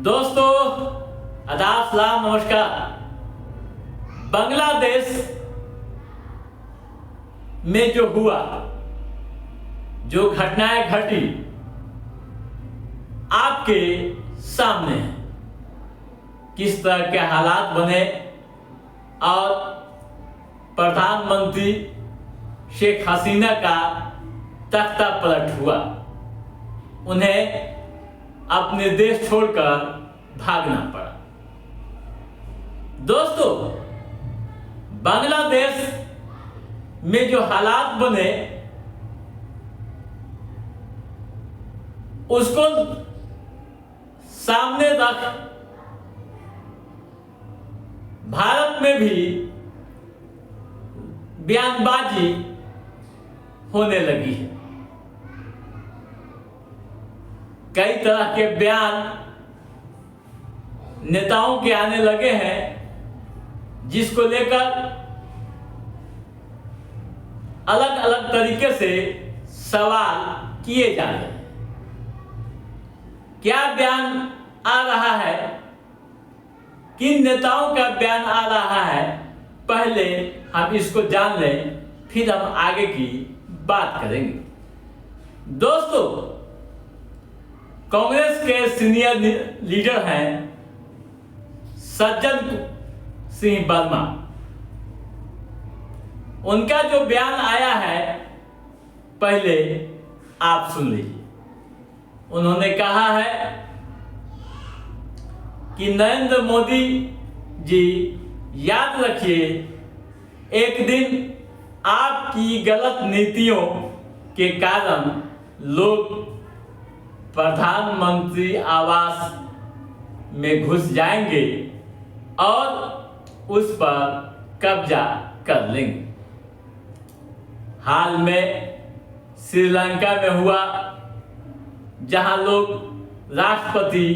दोस्तों, आदाब, सलाम, नमस्कार। बांग्लादेश में जो हुआ, जो घटनाएं घटी, आपके सामने है। किस तरह के हालात बने और प्रधानमंत्री शेख हसीना का तख्ता पलट हुआ, उन्हें अपने देश छोड़कर भागना पड़ा। दोस्तों, बांग्लादेश में जो हालात बने उसको सामने रख भारत में भी बयानबाजी होने लगी है। कई तरह के बयान नेताओं के आने लगे हैं, जिसको लेकर अलग अलग तरीके से सवाल किए जा रहे हैं। क्या बयान आ रहा है, किन नेताओं का बयान आ रहा है, पहले हम इसको जान लें, फिर हम आगे की बात करेंगे। दोस्तों, कांग्रेस के सीनियर लीडर हैं सज्जन सिंह वर्मा। उनका जो बयान आया है, पहले आप सुन लीजिए। उन्होंने कहा है कि नरेंद्र मोदी जी, याद रखिए, एक दिन आपकी गलत नीतियों के कारण लोग प्रधानमंत्री आवास में घुस जाएंगे और उस पर कब्जा कर लेंगे। हाल में श्रीलंका में हुआ, जहां लोग राष्ट्रपति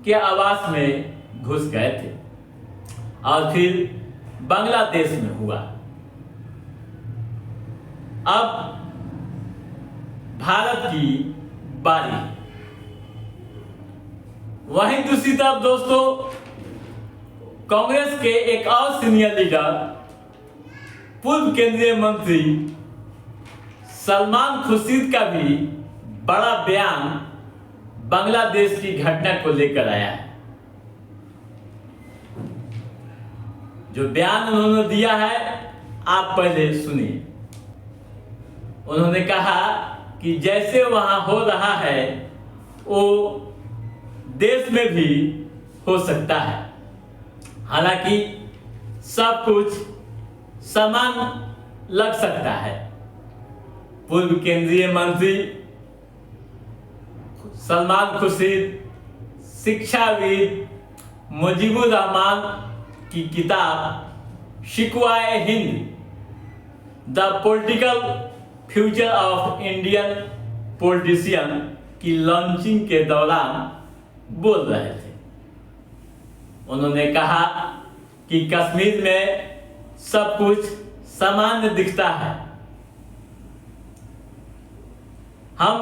के आवास में घुस गए थे, और फिर बांग्लादेश में हुआ। अब भारत की बारी। वहीं दूसरी तरफ दोस्तों, कांग्रेस के एक और सीनियर लीडर, पूर्व केंद्रीय मंत्री सलमान खुर्शीद का भी बड़ा बयान बांग्लादेश की घटना को लेकर आया है। जो बयान उन्होंने दिया है, आप पहले सुनिए। उन्होंने कहा कि जैसे वहां हो रहा है, वो देश में भी हो सकता है। हालांकि सब कुछ समान लग सकता है। पूर्व केंद्रीय मंत्री सलमान खुर्शीद, शिक्षाविद मुजीबुर रहमान की किताब Shikwa e Hind, the political future of Indian politician की लॉन्चिंग के दौरान बोल रहे थे। उन्होंने कहा कि कश्मीर में सब कुछ सामान्य दिखता है। हम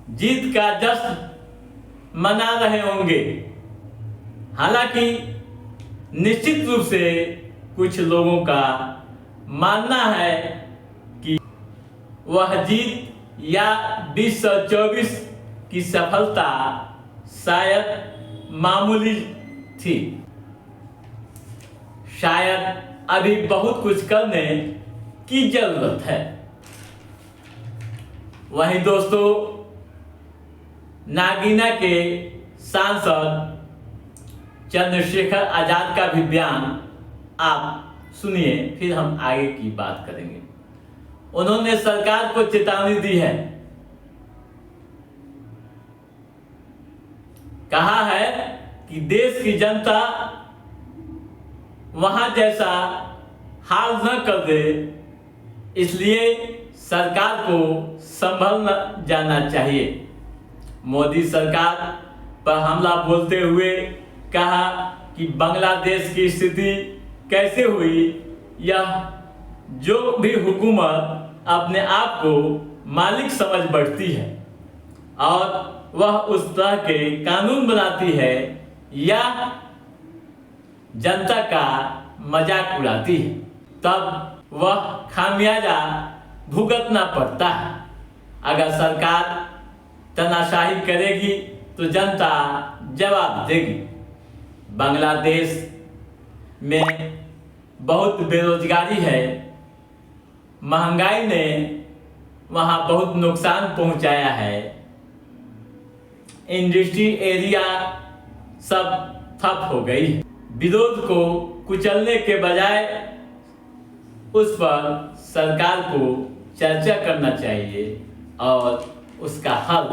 जीत का जश्न मना रहे होंगे। हालांकि निश्चित रूप से कुछ लोगों का मानना है कि वह जीत या 2024 की सफलता शायद मामूली थी। शायद अभी बहुत कुछ करने की जरूरत है। वहीं दोस्तों, नागीना के सांसद चंद्रशेखर आजाद का भी बयान आप सुनिए, फिर हम आगे की बात करेंगे। उन्होंने सरकार को चेतावनी दी है। कहा है कि देश की जनता वहां जैसा हाल न कर दे, इसलिए सरकार को संभल जाना चाहिए। मोदी सरकार पर हमला बोलते हुए कहा कि बांग्लादेश की स्थिति कैसे हुई, यह जो भी हुकूमत अपने आप को मालिक समझ बैठती है और वह उस तरह के कानून बनाती है या जनता का मजाक उड़ाती है, तब वह खामियाजा भुगतना पड़ता है। अगर सरकार तानाशाही करेगी तो जनता जवाब देगी। बांग्लादेश में बहुत बेरोजगारी है, महंगाई ने वहाँ बहुत नुकसान पहुँचाया है, इंडस्ट्री एरिया सब ठप हो गई है। विरोध को कुचलने के बजाय उस पर सरकार को चर्चा करना चाहिए और उसका हल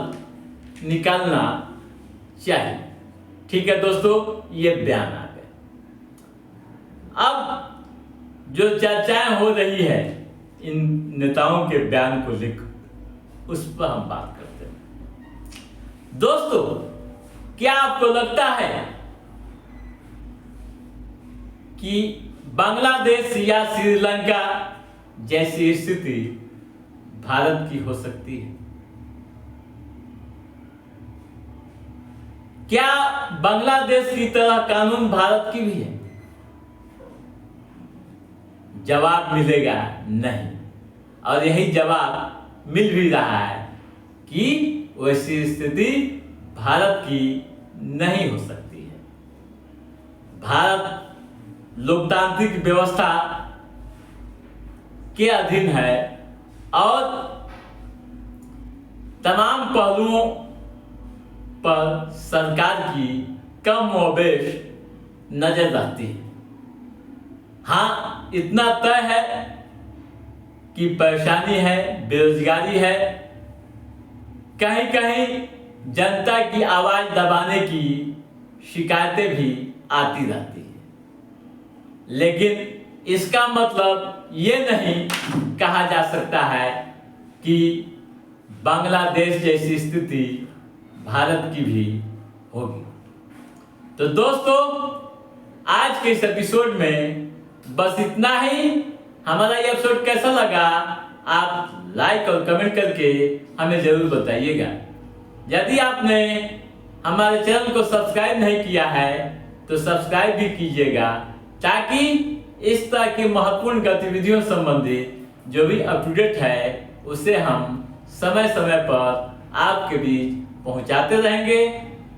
निकालना चाहिए। ठीक है दोस्तों, ये बयान आ गए। अब जो चर्चाएं हो रही है इन नेताओं के बयान को लेकर, उस पर हम बात करते हैं। दोस्तों, क्या आपको लगता है कि बांग्लादेश या श्रीलंका जैसी स्थिति भारत की हो सकती है? क्या बांग्लादेश की तरह कानून भारत की भी है? जवाब मिलेगा नहीं, और यही जवाब मिल भी रहा है कि वैसी स्थिति भारत की नहीं हो सकती है। भारत लोकतांत्रिक व्यवस्था के अधीन है और तमाम पहलुओं पर सरकार की कम व बेश नजर रहती है। हाँ, इतना तय है कि परेशानी है, बेरोजगारी है, कहीं कहीं जनता की आवाज दबाने की शिकायतें भी आती रहती है, लेकिन इसका मतलब ये नहीं कहा जा सकता है कि बांग्लादेश जैसी स्थिति भारत की भी होगी। तो दोस्तों, आज के इस एपिसोड में बस इतना ही। हमारा ये एपिसोड कैसा लगा आप लाइक और कमेंट करके हमें जरूर बताइएगा। यदि आपने हमारे चैनल को सब्सक्राइब नहीं किया है तो सब्सक्राइब भी कीजिएगा, ताकि इस तरह की महत्वपूर्ण गतिविधियों संबंधित जो भी अपडेट है उसे हम समय समय पर आपके बीच पहुंचाते रहेंगे।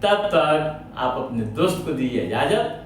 तब तक आप अपने दोस्त को दीजिए इजाजत।